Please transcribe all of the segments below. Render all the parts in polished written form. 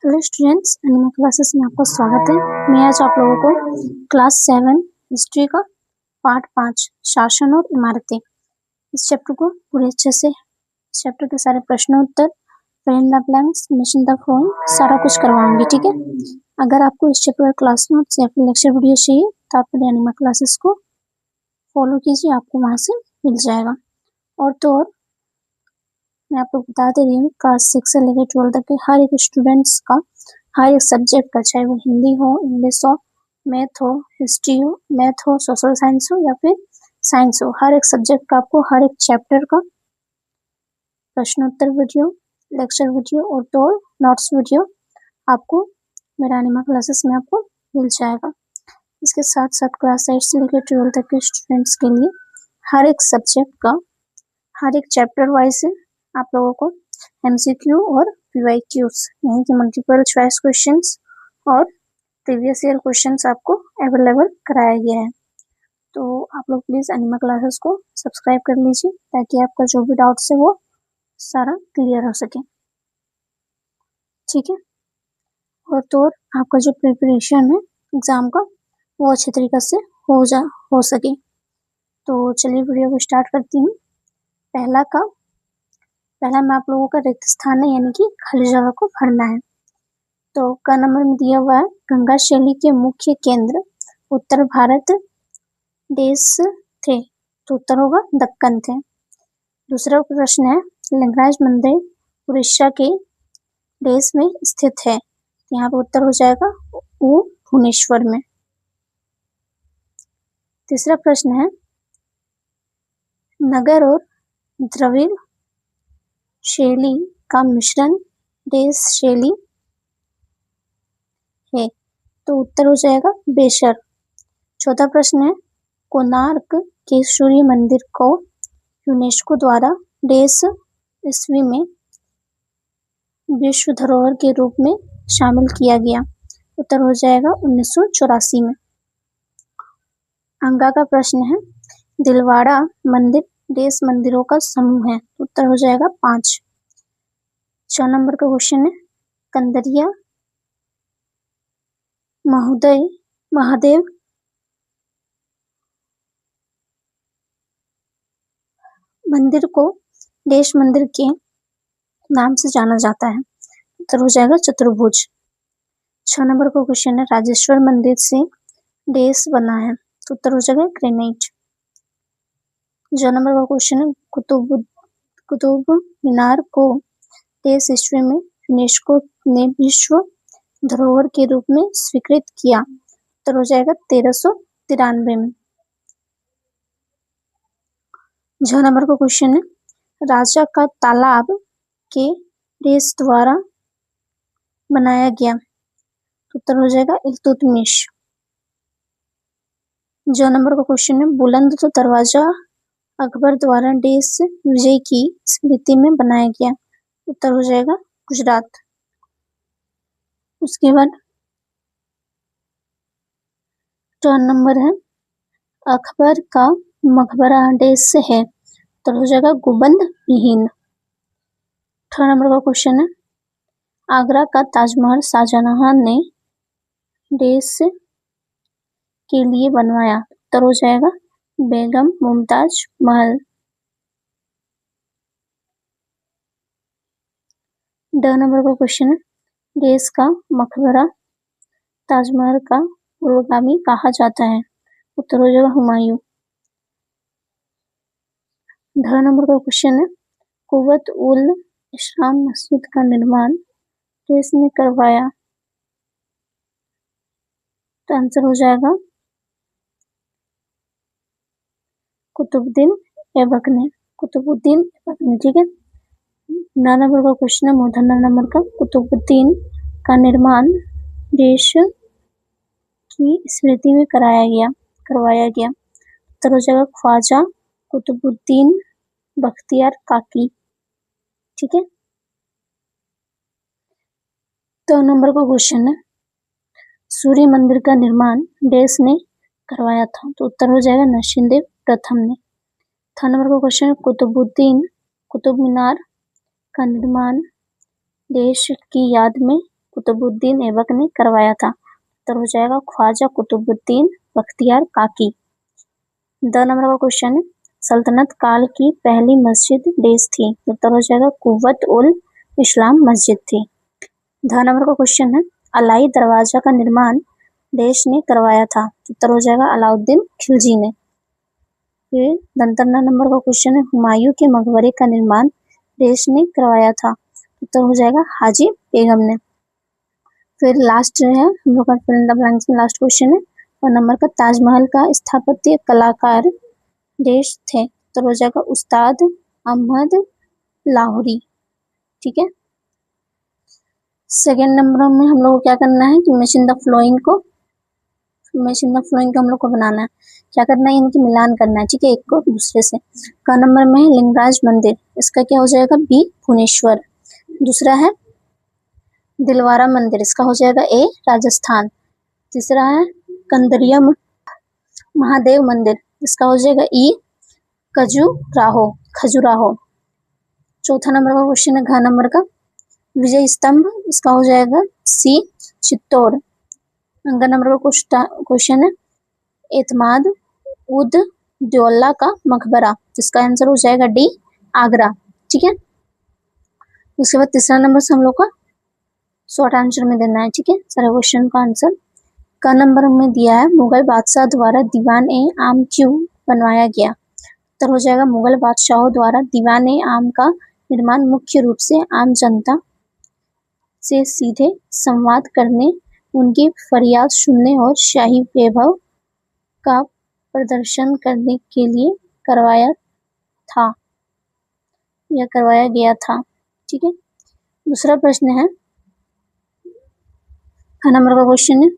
Hello students, animal classes में आपका स्वागत है। मैं आज आप लोगों को क्लास 7 हिस्ट्री का पार्ट 5 शासन और इमारतें इस चैप्टर को पूरे अच्छे से चैप्टर के सारे प्रश्नोत्तर, fill in the blanks, mention the following सारा कुछ करवाऊंगी। ठीक है, अगर आपको इस चैप्टर का क्लास नोट्स या फिर लेक्चर वीडियो चाहिए तो आप मेरे एनिमल क्लासेस को फॉलो कीजिए, आपको वहां से मिल जाएगा। और तो और मैं आपको बता दे रही हूँ, क्लास 6 से लेकर 12 तक के हर एक स्टूडेंट्स का हर एक सब्जेक्ट का, चाहे वो हिंदी हो, इंग्लिश हो, मैथ हो, हिस्ट्री हो, मैथ हो, सोशल साइंस हो या फिर साइंस हो, हर एक सब्जेक्ट का आपको हर एक चैप्टर का प्रश्नोत्तर वीडियो, लेक्चर वीडियो और तो नोट्स वीडियो आपको मेरा एनिमल क्लासेस में आपको मिल जाएगा। इसके साथ साथ क्लास 8 से लेकर 12 तक के स्टूडेंट्स के लिए हर एक सब्जेक्ट का हर एक चैप्टर वाइज आप लोगों को MCQ और PYQs यानी कि मल्टीपल चॉइस क्वेश्चंस और प्रीवियस ईयर क्वेश्चंस आपको अवेलेबल कराया गया है। तो आप लोग प्लीज एनिमल क्लासेस को सब्सक्राइब कर लीजिए ताकि आपका जो भी डाउट्स है वो सारा क्लियर हो सके। ठीक है, और तो और आपका जो प्रिपरेशन है एग्जाम का वो अच्छे तरीके से हो सके। तो चलिए वीडियो को स्टार्ट करती हूँ। पहला मैं आप लोगों का रिक्त स्थान है यानी कि खाली जगह को भरना है। तो का नंबर में दिया हुआ है, गंगा शैली के मुख्य केंद्र उत्तर भारत देश थे, तो उत्तर होगा दक्कन थे। दूसरा प्रश्न है, लिंगराज मंदिर उड़ीसा के देश में स्थित है, यहाँ पर उत्तर हो जाएगा वो भुवनेश्वर में। तीसरा प्रश्न है, नगर और द्रविड़ शैली का मिश्रण देश शैली है, तो उत्तर हो जाएगा बेशर। चौथा प्रश्न है, कोणार्क के सूर्य मंदिर को यूनेस्को द्वारा देश ईस्वी में विश्व धरोहर के रूप में शामिल किया गया, उत्तर हो जाएगा 1984 में। अंगा का प्रश्न है, दिलवाड़ा मंदिर देश मंदिरों का समूह है, उत्तर हो जाएगा 5। 6 नंबर का क्वेश्चन है, कंदरिया महादेव मंदिर को देश मंदिर के नाम से जाना जाता है, उत्तर हो जाएगा चतुर्भुज। 6 नंबर का क्वेश्चन है, राजेश्वर मंदिर से देश बना है, तो उत्तर हो जाएगा ग्रेनाइट। 9 नंबर का क्वेश्चन है, कुतुब मीनार को देश ईस्वी में यूनेस्को ने विश्व धरोहर के रूप में स्वीकृत किया, उत्तर हो जाएगा 1393 में। 6 नंबर का क्वेश्चन है, राजा का तालाब के देश द्वारा बनाया गया, उत्तर हो जाएगा इल्तुतमिश। 6 नंबर का क्वेश्चन है, बुलंद तो दरवाजा अकबर द्वारा देश विजय की स्मृति में बनाया गया, उत्तर हो जाएगा गुजरात। उसके बाद 4 नंबर है, अकबर का मकबरा देश से है, उत्तर हो जाएगा गुंबद विहीन। 8 नंबर का क्वेश्चन है, आगरा का ताजमहल शाहजहां ने देश के लिए बनवाया, उत्तर हो जाएगा बेगम मुमताज महल। 10 नंबर का क्वेश्चन है, देश का मकबरा ताजमहल का पूर्वगामी कहा जाता है, उत्तर हो जाएगा हुमायूं। 10 नंबर का क्वेश्चन है, कुव्वत उल इस्लाम मस्जिद का निर्माण किसने करवाया, तो आंसर हो जाएगा कुतुबुद्दीन ऐबक ने। ठीक है। 9 नंबर का क्वेश्चन है, 9 नंबर का, कुतुबुद्दीन का निर्माण देश की स्मृति में करवाया गया, उत्तर हो जाएगा ख्वाजा कुतुबुद्दीन बख्तियार काकी। ठीक है। 2 नंबर का क्वेश्चन है, सूर्य मंदिर का निर्माण देश ने करवाया था, तो उत्तर हो जाएगा नरसिंहदेव प्रथम ने। 3 नंबर का क्वेश्चन है, कुतुब मीनार का निर्माण देश की याद में कुतुबुद्दीन ऐबक ने करवाया था? उत्तर हो जाएगा ख्वाजा कुतुबुद्दीन बख्तियार काकी। 10 नंबर का क्वेश्चन है, सल्तनत काल की पहली मस्जिद देश थी? उत्तर हो जाएगा कुव्वत उल इस्लाम मस्जिद थी। 10 नंबर का क्वेश्चन है, अलाई दरवाजा का निर्माण देश ने करवाया था? उत्तर हो जाएगा अलाउद्दीन खिलजी ने। फिर 15 नंबर का क्वेश्चन है, हुमायूं के मकबरे का निर्माण देश ने करवाया था? उत्तर हो जाएगा हाजी बेगम ने। फिर लास्ट जो है हम लोग का फिल इन द ब्लैंक्स में लास्ट क्वेश्चन है, और नंबर का ताजमहल का स्थापत्य कलाकार देश थे? तो हो जाएगा उस्ताद अहमद लाहौरी। ठीक है। सेकेंड नंबर में हम लोग को क्या करना है कि मैचिंग द फ्लोइंग को हम लोग को बनाना है। क्या करना है, इनकी मिलान करना है। ठीक है, एक को दूसरे से। का नंबर में है लिंगराज मंदिर, इसका क्या हो जाएगा बी भुवनेश्वर। दूसरा है दिलवारा मंदिर, इसका हो जाएगा ए राजस्थान। तीसरा है कंदरिया महादेव मंदिर, इसका हो जाएगा ई खजुराहो। चौथा नंबर का क्वेश्चन है घ नंबर का विजय स्तंभ, इसका हो जाएगा सी चित्तौड़। अंक नंबर का क्वेश्चन है एतमाद उद दौला का मकबरा, जिसका आंसर हो जाएगा डी आगरा। ठीक है। उसके बाद तीसरा नंबर से हम लोग का शॉर्ट आंसर में देना है। ठीक है, सारे क्वेश्चन का आंसर का नंबर में दिया है मुगल बादशाह द्वारा दीवान ए आम क्यों बनवाया गया? उत्तर हो जाएगा मुगल बादशाहों द्वारा दीवान ए आम का निर्माण मुख्य रूप से आम जनता से सीधे संवाद करने, उनकी फरियाद सुनने और शाही वैभव का प्रदर्शन करने के लिए करवाया गया था। ठीक है। दूसरा प्रश्न है नंबर का क्वेश्चन है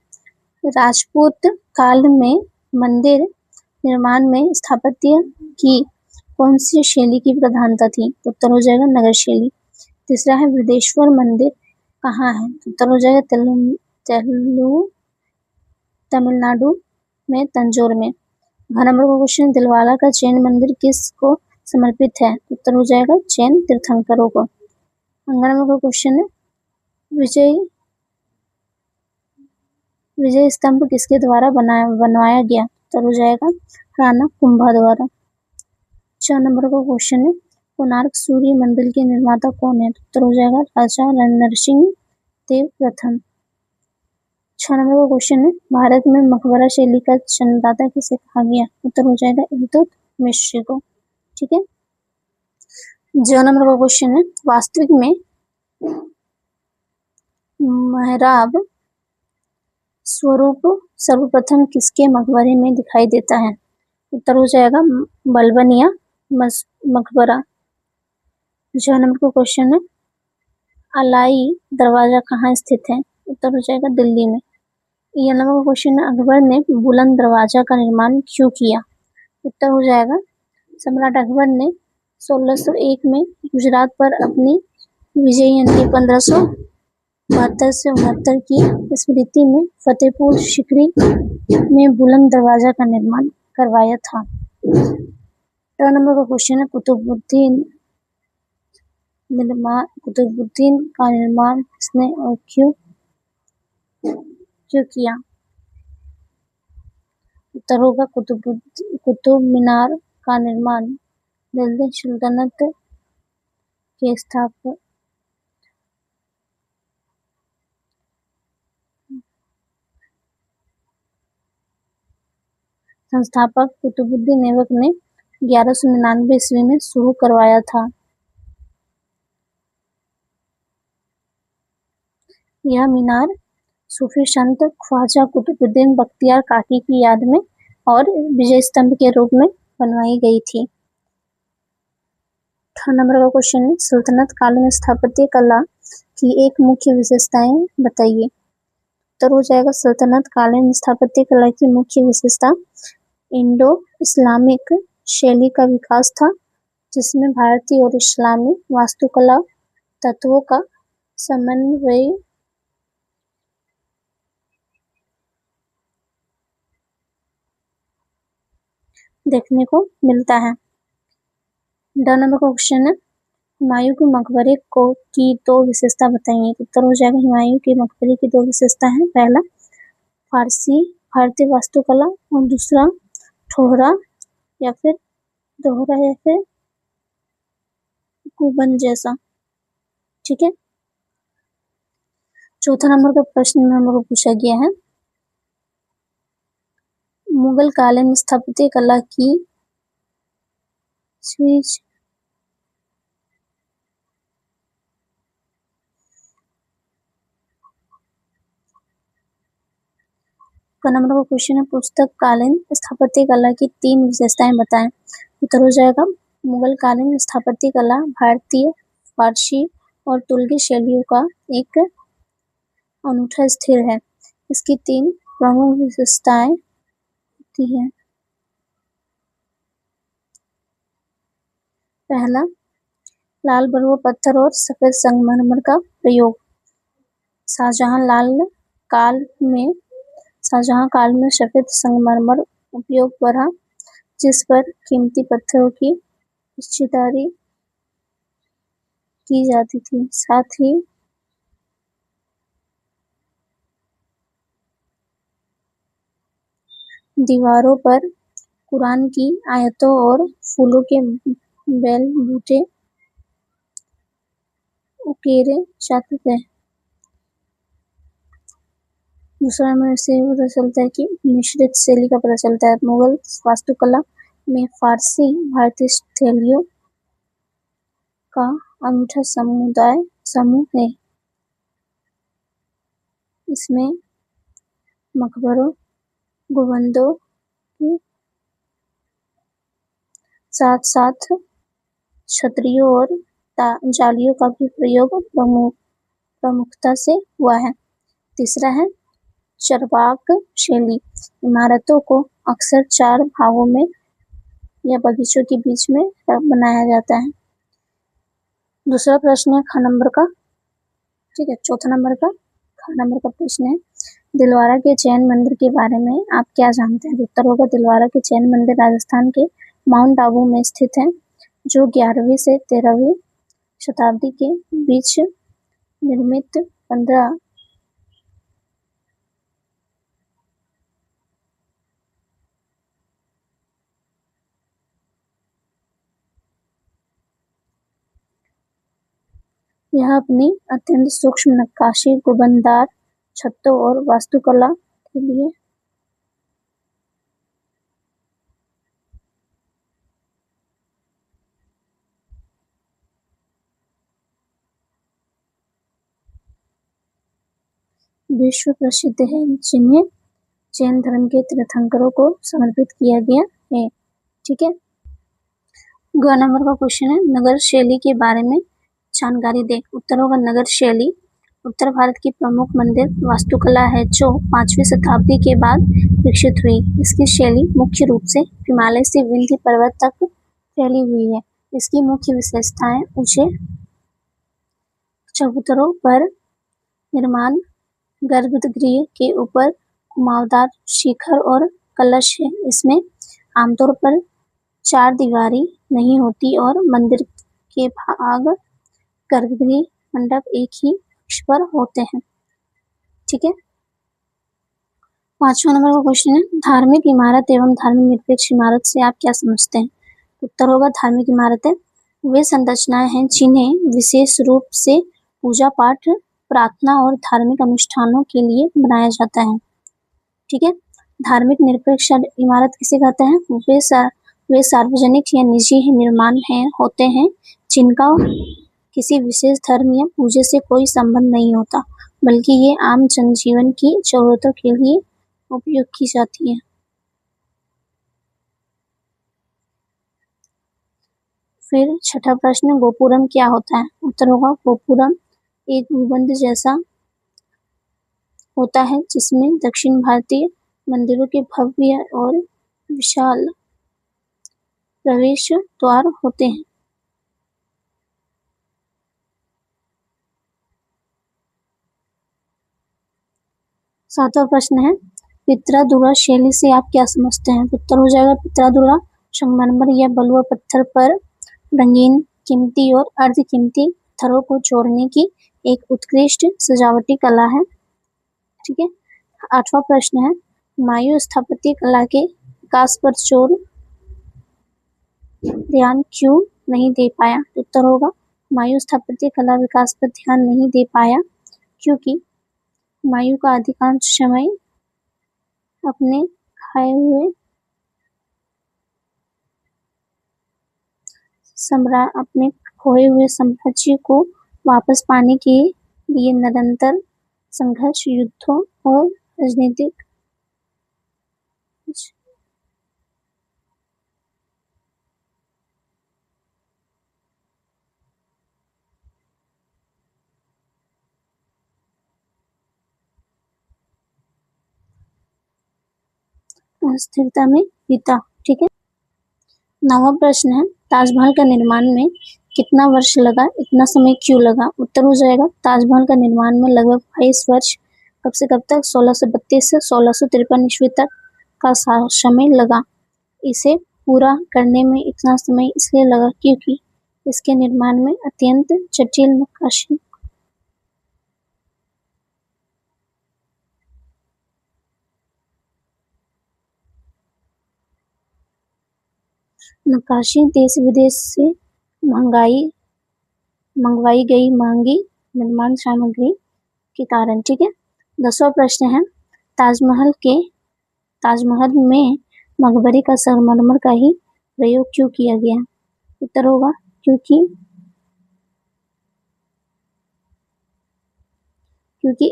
राजपूत काल में मंदिर निर्माण में स्थापत्य की कौन सी शैली की प्रधानता थी? उत्तर हो जाएगा नगर शैली। तीसरा है वृद्धेश्वर मंदिर कहाँ है? उत्तर हो जाएगा तमिलनाडु में तंजौर में। नंबर का क्वेश्चन दिलवाला का जैन मंदिर किसको समर्पित है? उत्तर हो जाएगा जैन तीर्थंकरों को। नंबर का क्वेश्चन है विजय स्तंभ किसके द्वारा बनवाया गया? उत्तर हो जाएगा राणा कुंभा द्वारा। 4 नंबर का क्वेश्चन है कोणार्क सूर्य मंदिर के निर्माता कौन है? उत्तर हो जाएगा राजा नरसिंह देव प्रथम। 6 नंबर का क्वेश्चन है भारत में मकबरा शैली का जन्मदाता किसे कहा गया? उत्तर हो जाएगा इल्तुतमिश को। ठीक है। 6 नंबर का क्वेश्चन है वास्तविक में मेहराब स्वरूप सर्वप्रथम किसके मकबरे में दिखाई देता है? उत्तर हो जाएगा बलबनिया मकबरा। 6 नंबर का क्वेश्चन है अलाई दरवाजा कहाँ स्थित है? उत्तर हो जाएगा दिल्ली में। 1 नंबर का क्वेश्चन है अकबर ने बुलंद दरवाजा का निर्माण क्यों किया? उत्तर हो जाएगा सम्राट अकबर ने 1601 में गुजरात पर अपनी विजय यानी 1572 से 69 की स्मृति में फतेहपुर सीकरी में बुलंद दरवाजा का निर्माण करवाया था। 2 नंबर का क्वेश्चन है कुतुबुद्दीन का निर्माण किसने और क्यों किया? उत्तर होगा कुतुब मीनार का निर्माण दिल्ली सल्तनत के संस्थापक कुतुबुद्दीन ऐबक ने 1199 ईस्वी में शुरू करवाया था। यह मीनार सूफी संत ख्वाजा कुतुबुद्दीन बख्तियार काकी की याद में और विजय स्तंभ के रूप में बनवाई गई थी। 8 नंबर का क्वेश्चन है सल्तनत काल में स्थापत्य कला की एक मुख्य विशेषताएं बताइए। उत्तर हो जाएगा सल्तनत कालीन स्थापत्य कला की मुख्य विशेषता इंडो इस्लामिक शैली का विकास था, जिसमें भारतीय और इस्लामी वास्तुकला तत्वों का समन्वय देखने को मिलता है। 2 नंबर का क्वेश्चन है हुमायूं के मकबरे को की दो विशेषता बताइए। उत्तर हो जाएगा हुमायूं के मकबरे की दो विशेषता है, पहला भारतीय वास्तुकला और दूसरा ठोहरा या फिर दोहरा या फिर गुंबद जैसा। ठीक है, चौथा नंबर का प्रश्न में हमको पूछा गया है, मुगल कालीन स्थापत्य कला की चीज का नंबर का क्वेश्चन है, पुस्तक कालीन स्थापत्य कला की 3 विशेषताएं बताएं। उत्तर हो जाएगा मुगल कालीन स्थापत्य कला भारतीय, फारसी और तुर्की शैलियों का एक अनूठा स्थिर है। इसकी 3 प्रमुख विशेषताएं होती है। पहला, लाल बलुआ पत्थर और सफेद संगमरमर का प्रयोग। शाहजहां काल में सफेद संगमरमर उपयोग बढ़ा, जिस पर कीमती पत्थरों की हिस्सेदारी की जाती थी। साथ ही दीवारों पर कुरान की आयतों और फूलों के बेल बूटे उकेरे जाते थे। दूसरा हमें इससे पता चलता है कि मिश्रित शैली का पता चलता है। मुगल वास्तुकला में फारसी भारतीय शैलियों का अनूठा समूह है। इसमें मकबरों, गुंबदों के साथ साथ छतरियों और जालियों का भी प्रयोग प्रमुखता से हुआ है। तीसरा है चरवाक शैली। इमारतों को अक्सर 4 भागों में या बगीचों के बीच में बनाया जाता है। दूसरा प्रश्न है ख नंबर का। ठीक है, चौथा नंबर का ख नंबर का प्रश्न है, दिलवारा के जैन मंदिर के बारे में आप क्या जानते हैं। उत्तर होगा दिलवारा के जैन मंदिर राजस्थान के माउंट आबू में स्थित है, जो 11वीं से 13वीं शताब्दी के बीच निर्मित 15 यह अपनी अत्यंत सूक्ष्म नक्काशी, गुंबददार छतों और वास्तुकला के लिए विश्व प्रसिद्ध है, जिन्हें जैन धर्म के तीर्थंकरों को समर्पित किया गया है। ठीक है, ग नंबर का क्वेश्चन है, नगर शैली के बारे में जानकारी दे। उत्तर होगा नगर शैली उत्तर भारत की प्रमुख मंदिर वास्तुकला है, जो 5वीं शताब्दी के बाद विकसित हुई। इसकी शैली मुख्य रूप से हिमालय से विंध्य पर्वत तक फैली हुई है। इसकी मुख्य विशेषताएं ऊंचे चबूतरों पर निर्माण, गर्भगृह के ऊपर घुमावदार शिखर और कलश है। इसमें आमतौर पर 4 दीवारी नहीं होती और मंदिर के भाग, गर्भगृह, मंडप एक ही अक्ष पर होते हैं। ठीक है, 5वां नंबर का क्वेश्चन है, धार्मिक इमारत एवं धार्मिक निरपेक्ष इमारत से आप क्या समझते हैं। उत्तर होगा धार्मिक इमारतें वे संरचनाएं हैं जिन्हें विशेष रूप से पूजा पाठ, प्रार्थना और धार्मिक अनुष्ठानों के लिए बनाया जाता है। ठीक है, धार्मिक निरपेक्ष इमारत किसे कहते हैं, वे सार्वजनिक या निजी निर्माण होते हैं जिनका किसी विशेष धर्म या पूजा से कोई संबंध नहीं होता, बल्कि ये आम जनजीवन की जरूरतों के लिए उपयोग की जाती है। फिर छठा प्रश्न, गोपुरम क्या होता है। उत्तर होगा गोपुरम एक गुंबद जैसा होता है जिसमें दक्षिण भारतीय मंदिरों के भव्य और विशाल प्रवेश द्वार होते हैं। सातवां प्रश्न है, पित्रादुरा शैली से आप क्या समझते हैं। उत्तर हो जाएगा पित्रादुरा संगमरमर या बलुआ पत्थर पर रंगीन कीमती और अर्ध कीमती पत्थरों को जोड़ने की एक उत्कृष्ट सजावटी कला है। ठीक है। 8वां प्रश्न है, मायू स्थापत्य कला के विकास पर जोर ध्यान क्यों नहीं दे पाया? उत्तर होगा, मायू स्थापत्य कला विकास पर ध्यान नहीं दे पाया क्योंकि मायू का अधिकांश समय अपने खोए हुए साम्राज्य को वापस पाने के लिए निरंतर संघर्ष, युद्धों और राजनीतिक अस्थिरता में बीता। ठीक है। 9वां प्रश्न है, ताजमहल का निर्माण में कितना वर्ष लगा? इतना समय क्यों लगा? उत्तर हो जाएगा, ताजमहल का निर्माण में लगभग 22 वर्ष कब से कब तक 1632 से 1653 ईस्वी तक का समय लगा। इसे पूरा करने में इतना समय इसलिए लगा क्योंकि इसके निर्माण में अत्यंत जटिल नक्काशी देश विदेश से मंगवाई गई महंगी निर्माण सामग्री के कारण। ठीक है। 10वां प्रश्न है, ताजमहल में मकबरे का संगमरमर का ही प्रयोग क्यों किया गया? उत्तर होगा, क्योंकि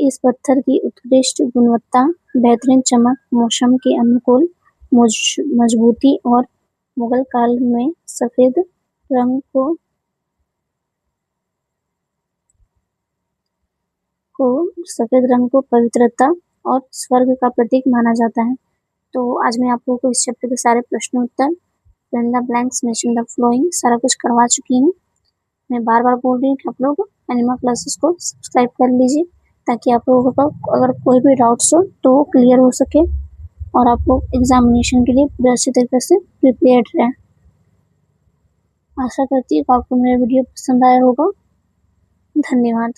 इस पत्थर की उत्कृष्ट गुणवत्ता, बेहतरीन चमक, मौसम के अनुकूल मजबूती और मुगल काल में सफेद रंग को पवित्रता और स्वर्ग का प्रतीक माना जाता है। तो आज मैं आप लोगों को इस चैप्टर के सारे प्रश्न उत्तर, fill in the blanks, matching the following सारा कुछ करवा चुकी हूँ। मैं बार बार बोल रही हूँ कि आप लोग एनिमा क्लासेस को सब्सक्राइब कर लीजिए ताकि आप लोगों का अगर कोई भी डाउट्स हो तो वो क्लियर हो सके और आप लोग एग्जामिनेशन के लिए पूरे अच्छे तरीके से प्रिपेयर्ड रहें। आशा करती हूँ कि आपको मेरा वीडियो पसंद आया होगा। धन्यवाद।